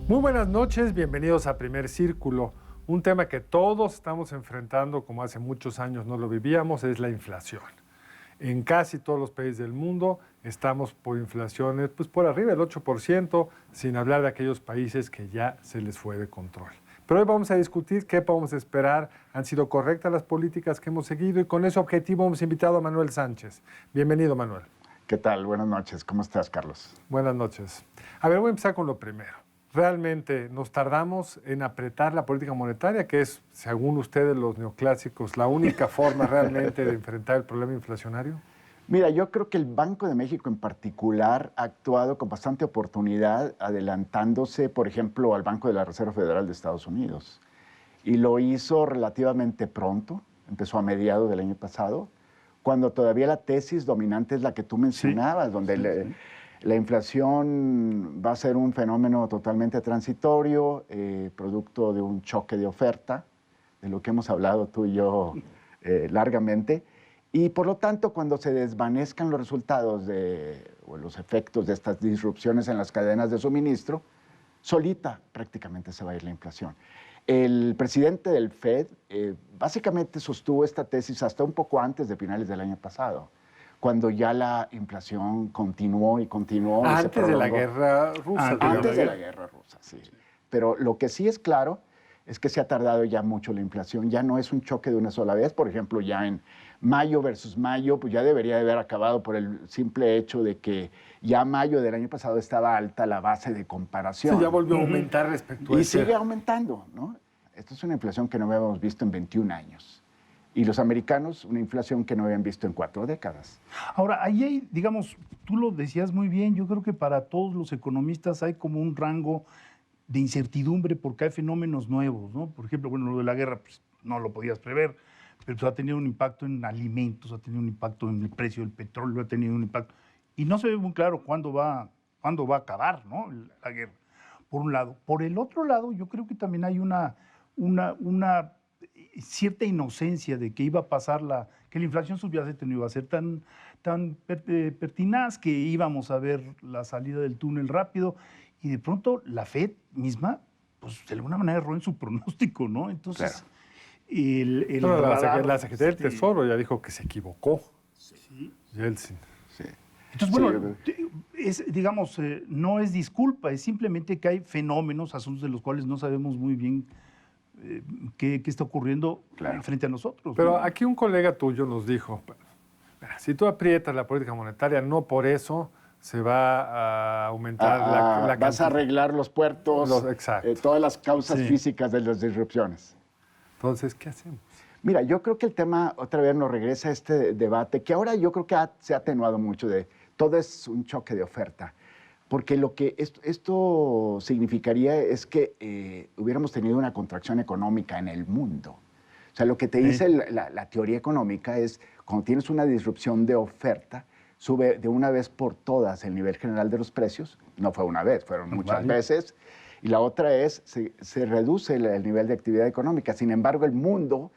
Muy buenas noches, bienvenidos a Primer Círculo. Un tema que todos estamos enfrentando, como hace muchos años no lo vivíamos, es la inflación. En casi todos los países del mundo estamos por inflaciones por arriba del 8%, sin hablar de aquellos países que ya se les fue de control. Pero hoy vamos a discutir qué podemos esperar, han sido correctas las políticas que hemos seguido y con ese objetivo hemos invitado a Manuel Sánchez. Bienvenido, Manuel. ¿Qué tal? Buenas noches. ¿Cómo estás, Carlos? Buenas noches. A ver, voy a empezar con lo primero. ¿Realmente nos tardamos en apretar la política monetaria, que es, según ustedes los neoclásicos, la única forma realmente de enfrentar el problema inflacionario? Mira, yo creo que el Banco de México en particular ha actuado con bastante oportunidad, adelantándose, por ejemplo, al Banco de la Reserva Federal de Estados Unidos. Y lo hizo relativamente pronto, empezó a mediados del año pasado, cuando todavía la tesis dominante es la que tú mencionabas, donde la inflación va a ser un fenómeno totalmente transitorio, producto de un choque de oferta, de lo que hemos hablado tú y yo largamente. Y por lo tanto, cuando se desvanezcan los resultados o los efectos de estas disrupciones en las cadenas de suministro, solita prácticamente se va a ir la inflación. El presidente del Fed básicamente sostuvo esta tesis hasta un poco antes de finales del año pasado, cuando ya la inflación continuó y continuó. Antes de la guerra rusa. Antes de la guerra rusa, sí. Pero lo que sí es claro es que se ha tardado ya mucho la inflación. Ya no es un choque de una sola vez. Por ejemplo, ya en mayo versus mayo, pues ya debería de haber acabado por el simple hecho de que ya mayo del año pasado estaba alta la base de comparación. Sí, ya volvió a aumentar respecto a Y sigue aumentando, ¿no? Esto es una inflación que no habíamos visto en 21 años. Y los americanos, una inflación que no habían visto en 4 décadas. Ahora, ahí hay, digamos, tú lo decías muy bien, yo creo que para todos los economistas hay como un rango de incertidumbre porque hay fenómenos nuevos, ¿no? Por ejemplo, bueno, lo de la guerra, pues no lo podías prever, pero pues, ha tenido un impacto en alimentos, ha tenido un impacto en el precio del petróleo, ha tenido un impacto. Y no se ve muy claro cuándo va a acabar, ¿no? La guerra, por un lado. Por el otro lado, yo creo que también hay una cierta inocencia de que iba a pasar que la inflación subyacente no iba a ser tan pertinaz, que íbamos a ver la salida del túnel rápido, y de pronto la Fed misma, pues de alguna manera erró en su pronóstico, ¿no? Entonces, claro. La Secretaría del Tesoro ya dijo que se equivocó. Sí. Yeltsin. Sí. Entonces, bueno, digamos, no es disculpa, es simplemente que hay fenómenos, asuntos de los cuales no sabemos muy bien qué está ocurriendo frente a nosotros. Pero ¿no? aquí un colega tuyo nos dijo, si tú aprietas la política monetaria, no por eso se va a aumentar la Vas cantidad. a arreglar los puertos, todas las causas físicas de las disrupciones. Entonces, ¿qué hacemos? Mira, yo creo que el tema otra vez nos regresa a este debate, que ahora yo creo que se ha atenuado mucho de todo es un choque de oferta. Porque lo que esto significaría es que hubiéramos tenido una contracción económica en el mundo. O sea, lo que te dice la teoría económica es, cuando tienes una disrupción de oferta, sube de una vez por todas el nivel general de los precios. No fue una vez, fueron muchas veces. Y la otra es, se reduce el nivel de actividad económica. Sin embargo, el mundo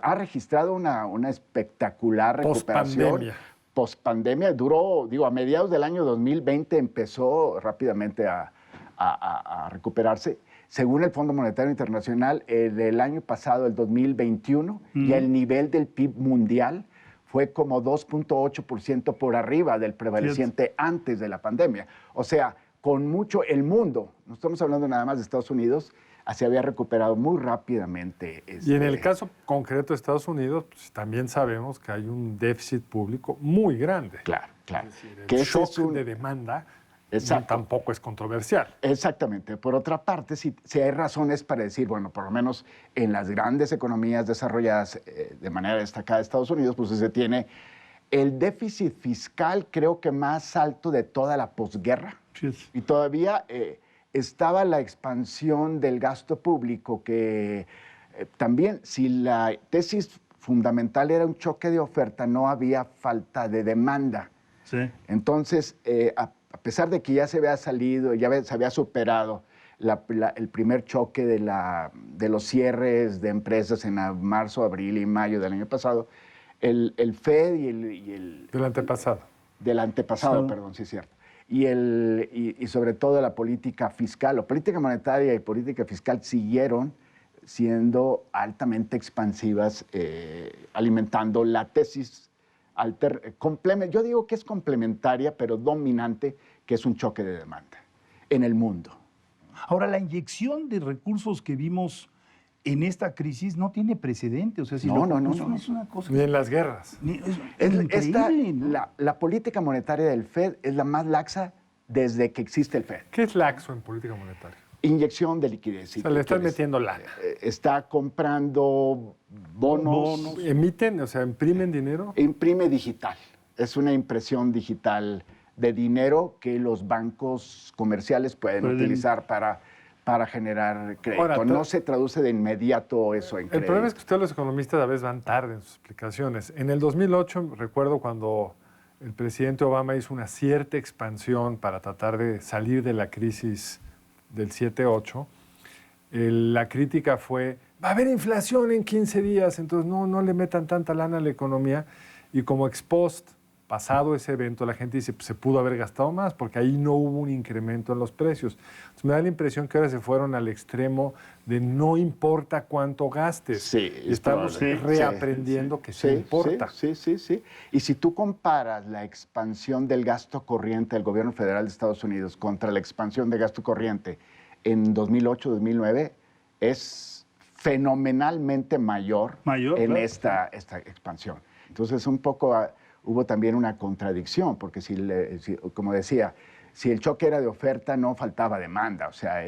ha registrado una espectacular recuperación. Pospandemia duró, a mediados del año 2020 empezó rápidamente a recuperarse. Según el Fondo Monetario Internacional, del año pasado, el 2021, ya el nivel del PIB mundial fue como 2.8% por arriba del prevaleciente antes de la pandemia. O sea, con mucho el mundo, no estamos hablando nada más de Estados Unidos, se había recuperado muy rápidamente. Y en el caso concreto de Estados Unidos, pues, también sabemos que hay un déficit público muy grande. Claro, claro. Es decir, el shock de demanda tampoco es controversial. Exactamente. Por otra parte, si hay razones para decir, bueno, por lo menos en las grandes economías desarrolladas de manera destacada de Estados Unidos, pues se tiene el déficit fiscal creo que más alto de toda la posguerra. Sí. Y todavía estaba la expansión del gasto público, que también, si la tesis fundamental era un choque de oferta, no había falta de demanda. Sí. Entonces, a pesar de que ya se había salido, se había superado el primer choque de los cierres de empresas en marzo, abril y mayo del año pasado, el FED y el... Del antepasado. Del antepasado, perdón, sí es cierto. y sobre todo la política fiscal, o política monetaria y política fiscal siguieron siendo altamente expansivas, alimentando la tesis yo digo que es complementaria, pero dominante, que es un choque de demanda en el mundo. Ahora, la inyección de recursos que vimos en esta crisis no tiene precedente. O sea, si No. es una cosa... Ni en las guerras. Es increíble, ¿no? La política monetaria del FED es la más laxa desde que existe el FED. ¿Qué es laxo en política monetaria? Inyección de liquidez. O sea, le están metiendo lana. Está comprando bonos. ¿Emiten, o sea, imprimen dinero? Imprime digital. Es una impresión digital de dinero que los bancos comerciales pueden utilizar para generar crédito. Ahora, no se traduce de inmediato eso en crédito. El problema es que ustedes los economistas a veces van tarde en sus explicaciones. En el 2008, recuerdo cuando el presidente Obama hizo una cierta expansión para tratar de salir de la crisis del 7-8, la crítica fue, va a haber inflación en 15 días, entonces no le metan tanta lana a la economía. Y como ex post, pasado ese evento, la gente dice, pues, se pudo haber gastado más, porque ahí no hubo un incremento en los precios. Entonces me da la impresión que ahora se fueron al extremo de no importa cuánto gastes. Sí, y estamos reaprendiendo que sí importa. Sí. Y si tú comparas la expansión del gasto corriente del gobierno federal de Estados Unidos contra la expansión de gasto corriente en 2008-2009, es fenomenalmente mayor en claro. esta expansión. Entonces, un poco hubo también una contradicción, porque como decía, si el choque era de oferta, no faltaba demanda, o sea,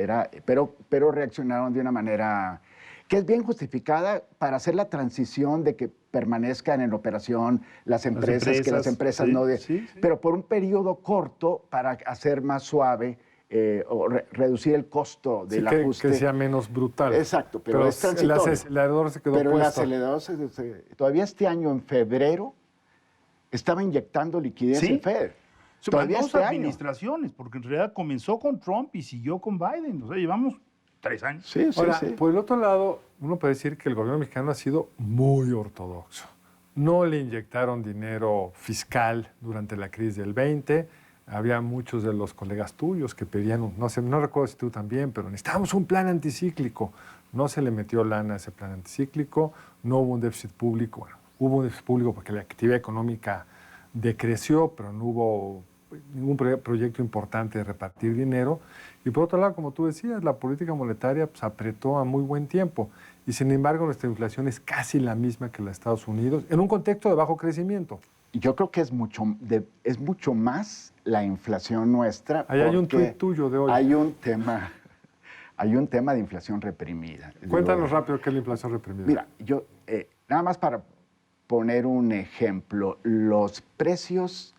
pero reaccionaron de una manera que es bien justificada para hacer la transición de que permanezcan en operación las empresas que las empresas sí, no... sí. Pero por un periodo corto para hacer más suave o reducir el costo del ajuste. Que sea menos brutal. Exacto, pero es transitorio. El acelerador se quedó pero puesto. el acelerador todavía este año, en febrero, estaba inyectando liquidez el FED. Todavía dos este año. administraciones, porque en realidad comenzó con Trump y siguió con Biden. O sea, llevamos 3 años. Sí. Ahora, por el otro lado, uno puede decir que el gobierno mexicano ha sido muy ortodoxo. No le inyectaron dinero fiscal durante la crisis del 20. Había muchos de los colegas tuyos que pedían, no recuerdo si tú también, pero necesitábamos un plan anticíclico. No se le metió lana a ese plan anticíclico, no hubo un déficit público. Bueno, hubo un déficit público porque la actividad económica decreció, pero no hubo ningún proyecto importante de repartir dinero. Y por otro lado, como tú decías, la política monetaria pues, apretó a muy buen tiempo. Y sin embargo, nuestra inflación es casi la misma que la de Estados Unidos, en un contexto de bajo crecimiento. Yo creo que es mucho más la inflación nuestra. Ahí hay un tuit tuyo de hoy. Hay un tema de inflación reprimida. Cuéntanos rápido qué es la inflación reprimida. Mira, nada más para poner un ejemplo, los precios,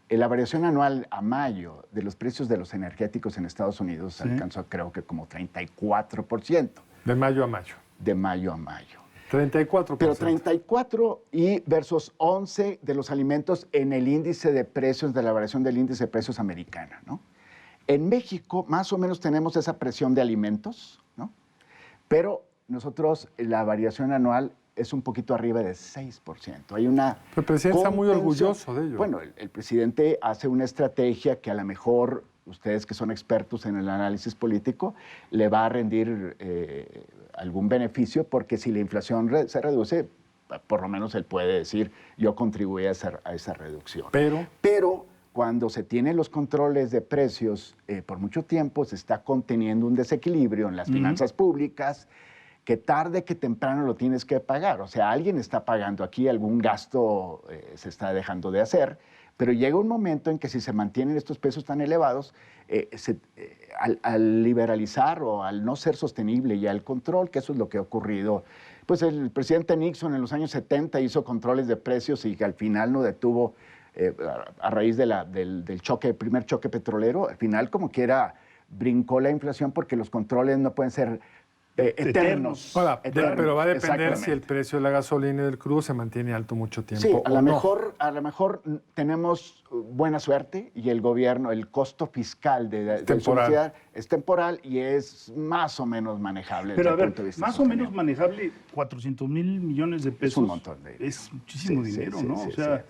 la variación anual a mayo de los precios de los energéticos en Estados Unidos alcanzó creo que como 34%. De mayo a mayo. De mayo a mayo. 34%. Pero 34 y versus 11 de los alimentos en el índice de precios, de la variación del índice de precios americana, ¿no? En México más o menos tenemos esa presión de alimentos, ¿no? Pero nosotros la variación anual es un poquito arriba de 6%. Hay una... El presidente está muy orgulloso de ello. Bueno, el presidente hace una estrategia que a lo mejor ustedes que son expertos en el análisis político le va a rendir algún beneficio, porque si la inflación se reduce, por lo menos él puede decir, yo contribuí a esa reducción. Pero cuando se tienen los controles de precios por mucho tiempo, se está conteniendo un desequilibrio en las finanzas públicas, que tarde que temprano lo tienes que pagar. O sea, alguien está pagando aquí, algún gasto se está dejando de hacer, pero llega un momento en que si se mantienen estos precios tan elevados, al liberalizar o al no ser sostenible ya el control, que eso es lo que ha ocurrido, pues el presidente Nixon en los años 70 hizo controles de precios y que al final no detuvo, a raíz del primer choque petrolero, al final como quiera brincó la inflación porque los controles no pueden ser eternos. Ahora, pero va a depender Exactamente. si el precio de la gasolina y del crudo se mantiene alto mucho tiempo. Sí, a lo mejor tenemos buena suerte y el gobierno, el costo fiscal de su temporal. sociedad es temporal y es más o menos manejable. Pero a desde el ver, punto de vista más o menos sostenible. manejable, 400,000 millones de pesos. Es un montón de dinero. Es muchísimo Sí, dinero, sí, ¿no? sí, o sea,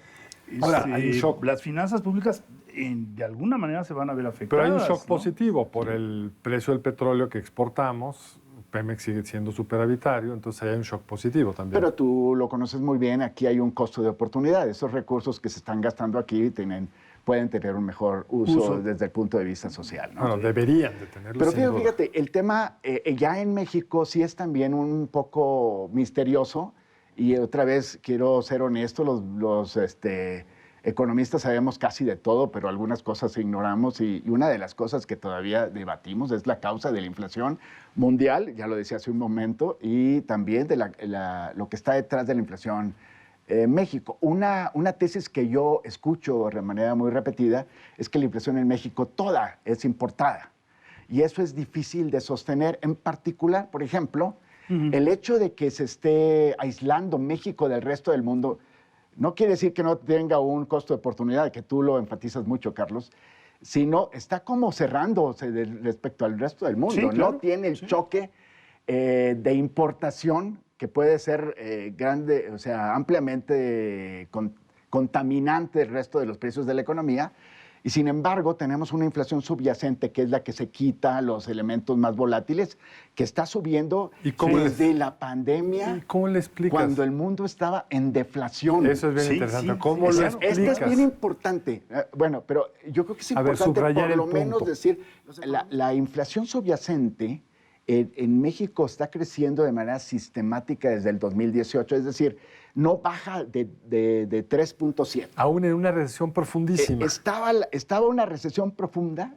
Ahora, hay un shock. las finanzas públicas de alguna manera se van a ver afectadas. Pero hay un shock ¿no? positivo por el precio del petróleo que exportamos. Pemex sigue siendo superavitario, entonces hay un shock positivo también. Pero tú lo conoces muy bien, aquí hay un costo de oportunidad. Esos recursos que se están gastando aquí pueden tener un mejor uso desde el punto de vista social, ¿no? Bueno, deberían de tenerlo. Pero sin duda. fíjate, el tema ya en México sí es también un poco misterioso, y otra vez quiero ser honesto, los economistas sabemos casi de todo, pero algunas cosas ignoramos, y una de las cosas que todavía debatimos es la causa de la inflación mundial, ya lo decía hace un momento, y también de lo que está detrás de la inflación en México. Una tesis que yo escucho de manera muy repetida es que la inflación en México toda es importada, y eso es difícil de sostener. En particular, por ejemplo, el hecho de que se esté aislando México del resto del mundo no quiere decir que no tenga un costo de oportunidad, que tú lo enfatizas mucho, Carlos, sino está como cerrándose respecto al resto del mundo. Sí, claro. No tiene el choque de importación que puede ser grande, o sea, ampliamente contaminante el resto de los precios de la economía. Y sin embargo, tenemos una inflación subyacente, que es la que se quita los elementos más volátiles, que está subiendo desde la pandemia. ¿Y cómo le explicas? Cuando el mundo estaba en deflación. Eso es bien interesante. ¿Cómo lo explicas? Esto es bien importante. Bueno, pero yo creo que es importante subrayar por lo el menos punto. decir, la inflación subyacente en México está creciendo de manera sistemática desde el 2018, es decir, no baja de 3.7. Aún en una recesión profundísima. Estaba una recesión profunda.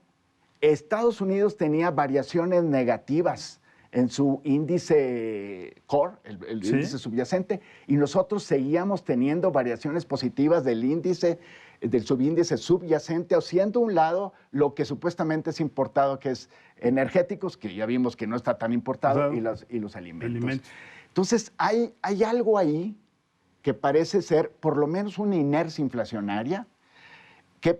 Estados Unidos tenía variaciones negativas en su índice core, el índice subyacente, y nosotros seguíamos teniendo variaciones positivas del subíndice subyacente, haciendo a un lado lo que supuestamente es importado, que es energéticos, que ya vimos que no está tan importado, Claro. y los alimentos. Entonces, hay algo ahí que parece ser por lo menos una inercia inflacionaria,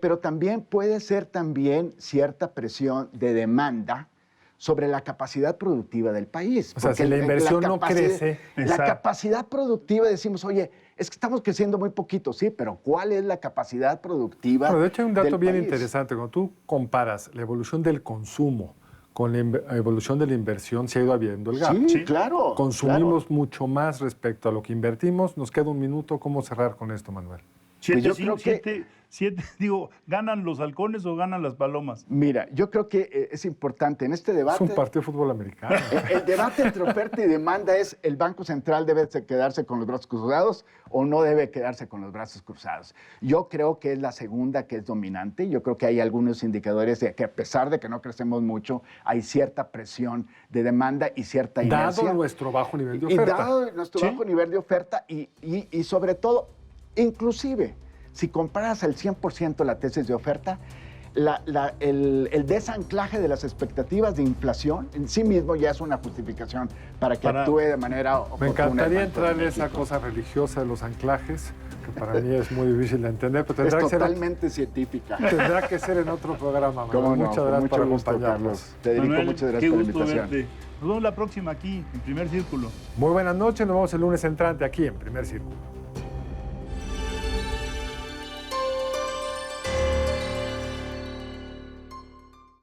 pero también puede ser también cierta presión de demanda sobre la capacidad productiva del país. O sea, si la inversión no crece. La capacidad productiva, decimos, oye, es que estamos creciendo muy poquito, sí, pero ¿cuál es la capacidad productiva? Bueno, de hecho, hay un dato del bien país? interesante. Cuando tú comparas la evolución del consumo con la evolución de la inversión, se ha ido habiendo el gap. Sí, claro. Consumimos mucho más respecto a lo que invertimos. Nos queda un minuto. ¿Cómo cerrar con esto, Manuel? Yo creo que- ¿ganan los halcones o ganan las palomas? Mira, yo creo que es importante en este debate. Es un partido de fútbol americano. El debate entre oferta y demanda es: ¿el Banco Central debe quedarse con los brazos cruzados o no debe quedarse con los brazos cruzados? Yo creo que es la segunda que es dominante. Yo creo que hay algunos indicadores de que, a pesar de que no crecemos mucho, hay cierta presión de demanda y cierta inercia. Dado nuestro bajo nivel de Y oferta. dado nuestro bajo nivel de oferta y sobre todo, inclusive, si comparas al 100% la tesis de oferta, el desanclaje de las expectativas de inflación en sí mismo ya es una justificación para que actúe de manera oportuna. Me encantaría el Banco de entrar en esa México. cosa religiosa de los anclajes, que para mí es muy difícil de entender, pero Es tendrá que ser, totalmente científica. tendrá que ser en otro programa. Manuel. ¿Cómo no? Muchas Con gracias mucho por gusto, acompañarnos. Carlos. Federico, Manuel, muchas qué gracias por la gusto invitación. verte. Nos vemos la próxima aquí, en Primer Círculo. Muy buenas noches, nos vemos el lunes entrante aquí en Primer Círculo.